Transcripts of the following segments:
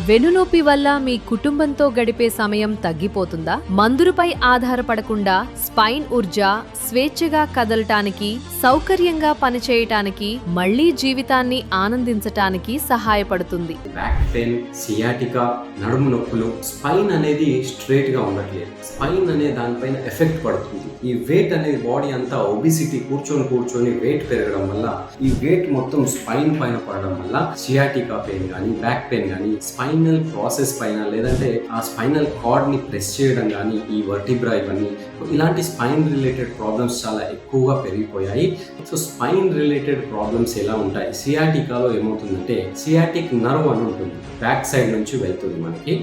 వెన్నునొప్పి వల్ల మీ కుటుంబంతో గడిపే సమయం తగ్గిపోతుందా? మందులపై ఆధారపడకుండా స్పైన్ ఊర్జా స్వేచ్ఛగా కదలటానికి, సౌకర్యంగా పనిచేయటానికి, మళ్లీ జీవితాన్ని ఆనందించటానికి సహాయపడుతుంది. బ్యాక్ పెయిన్, సియాటికా, నడుము నొప్పులు, స్పైన్ అనేది స్ట్రైట్ గా ఉండట్లేదు. స్పైన్ అనే దానిపైన ఎఫెక్ట్ పడుతుంది. ఈ వెయిట్ అనేది బాడీ అంతా ఒబిసిటీ, కూర్చొని వెయిట్ పెరగడం వల్ల ఈ వెయిట్ మొత్తం స్పైన్ పైన పడడం వల్ల సియాటికా పెయిన్ కానీ, బ్యాక్ పెయిన్ కానీ, స్పైనల్ ప్రాసెస్ పైన, లేదంటే ఆ స్పైనల్ కార్డ్ ని ప్రెస్ చేయడం కానీ, ఈ వర్టిబ్రా ఇవన్నీ ఇలాంటి స్పైన్ రిలేటెడ్ ప్రాబ్లమ్స్ చాలా ఎక్కువగా పెరిగిపోయాయి. సో స్పైన్ రిలేటెడ్ ప్రాబ్లమ్స్ ఎలా ఉంటాయి? సియాటికాలో ఏమవుతుందంటే, సియాటిక్ నర్వ్ అని ఉంటుంది, బ్యాక్ సైడ్ నుంచి వెళ్తుంది మనకి.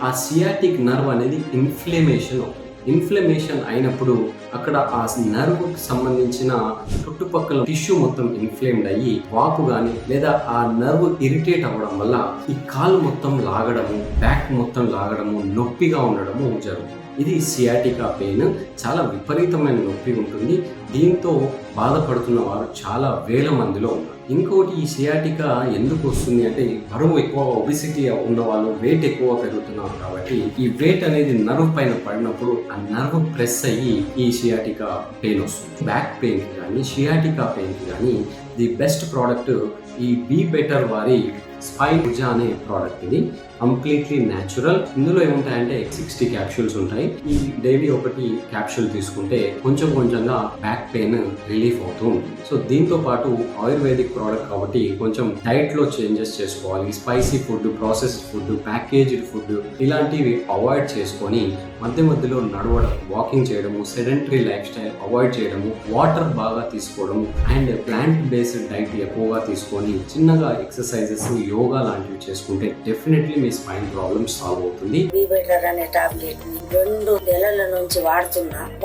ఆ సియాటిక్ నర్వ్ అనేది ఇన్ఫ్లమేషన్ అయినప్పుడు అక్కడ ఆ నర్వ్ సంబంధించిన చుట్టుపక్కల టిష్యూ మొత్తం ఇన్ఫ్లేమ్డ్ అయ్యి వాపు గాని, లేదా ఆ నర్వ్ ఇరిటేట్ అవ్వడం వల్ల ఈ కాలు మొత్తం లాగడము, బ్యాక్ మొత్తం లాగడము, నొప్పిగా ఉండడము జరుగుతుంది. ఇది సియాటికా పెయిన్. చాలా విపరీతమైన నొప్పి ఉంటుంది. దీంతో బాధపడుతున్న వారు చాలా వేల మందిలో ఉన్నారు. ఇంకోటి, ఈ సియాటికా ఎందుకు వస్తుంది అంటే, బరువు ఎక్కువ, ఒబిసిటీ ఉన్న వాళ్ళు, వెయిట్ ఎక్కువ పెరుగుతున్నారు కాబట్టి ఈ వెయిట్ అనేది నర్వ్ పైన పడినప్పుడు ఆ నర్వ్ ప్రెస్ అయ్యి ఈ సియాటికా పెయిన్ వస్తుంది. బ్యాక్ పెయిన్ కి కానీ, సియాటికా పెయిన్ కి కానీ ది బెస్ట్ ప్రోడక్ట్ ఈ బీ బెటర్ వారి స్పైన్ ఊర్జా అనే ప్రోడక్ట్. ఇది కంప్లీట్లీ న్యాచురల్. ఇందులో ఏముంటాయంటే 60 క్యాప్సూల్స్ ఉంటాయి. ఈ డైలీ ఒకటి క్యాప్సూల్ తీసుకుంటే కొంచెంగా బ్యాక్ పెయిన్ రిలీఫ్ అవుతూ ఉంటుంది. సో దీంతో పాటు ఆయుర్వేదిక్ ప్రోడక్ట్ కాబట్టి కొంచెం డైట్ లో చేంజెస్ చేసుకోవాలి. Spicy food, processed food, packaged food ఇలాంటివి అవాయిడ్ చేసుకొని మధ్యలో నడవడం, వాకింగ్ చేయడము, సెడెంటరీ లైఫ్ స్టైల్ అవాయిడ్ చేయడము, వాటర్ బాగా తీసుకోవడము, అండ్ ప్లాంట్ బేస్డ్ డైట్ ఎక్కువగా తీసుకొని చిన్నగా ఎక్సర్సైజెస్, యోగా లాంటివి చేసుకుంటే డెఫినెట్లీ మీ స్పైన్ ప్రాబ్లమ్ సాల్వ్ అవుతుంది. బీ బెటర్ అనే టాబ్లెట్ 2 నెలల నుంచి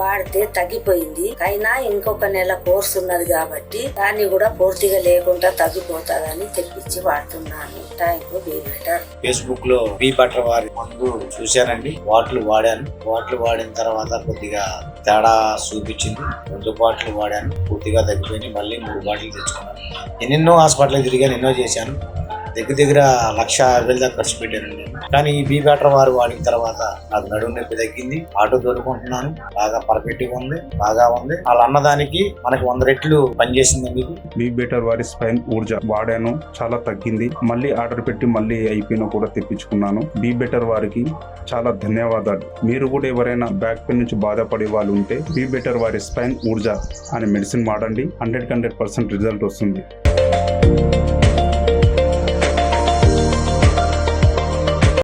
వాడితే తగ్గిపోయింది. అయినా ఇంకొక నెల కోర్స్ ఉన్నది కాబట్టి దాన్ని కూడా పూర్తిగా లేకుండా తగ్గిపోతాదని తెప్పించి వాడుతున్నాను. Thank you be better. Facebook లో బీ బెటర్ వారి మందు చూశానండి, బాటిల్ వాడాను. బాటిల్ వాడిన తర్వాత కొద్దిగా తేడా చూపించింది. 2 బాటిల్ వాడాను, పూర్తిగా తగ్గిపోయింది. మళ్ళీ 3 బాటిల్ తెచ్చుకున్నాను. ఎన్నెన్నో హాస్పిటల్ తిరిగాను, ఎన్నో చేశాను. దగ్గర 1,50,000 దాకా ఖర్చు పెట్టానండి. కానీ ఈ బీ బెటర్ వారు వాడిన తర్వాత నాకు నడుము నొప్పి తగ్గింది. ఆటో దొరుకుంటున్నాను, బాగా పర్ఫెక్ట్ గా ఉంది, బాగా ఉంది. వాళ్ళు అన్నదానికి మనకి 100 రెట్లు పనిచేసిందండి. బీ బెటర్ వారి స్పైన్ ఊర్జా వాడాను, చాలా తగ్గింది. మళ్ళీ ఆర్డర్ పెట్టి మళ్ళీ అయిపోయినా కూడా తెప్పించుకున్నాను. బీ బెటర్ వారికి చాలా ధన్యవాదాలు. మీరు కూడా ఎవరైనా బ్యాక్ పెయిన్ నుంచి బాధపడే వాళ్ళు ఉంటే బీ బెటర్ వారి స్పైన్ ఊర్జా అనే మెడిసిన్ వాడండి. 100% రిజల్ట్ వస్తుంది.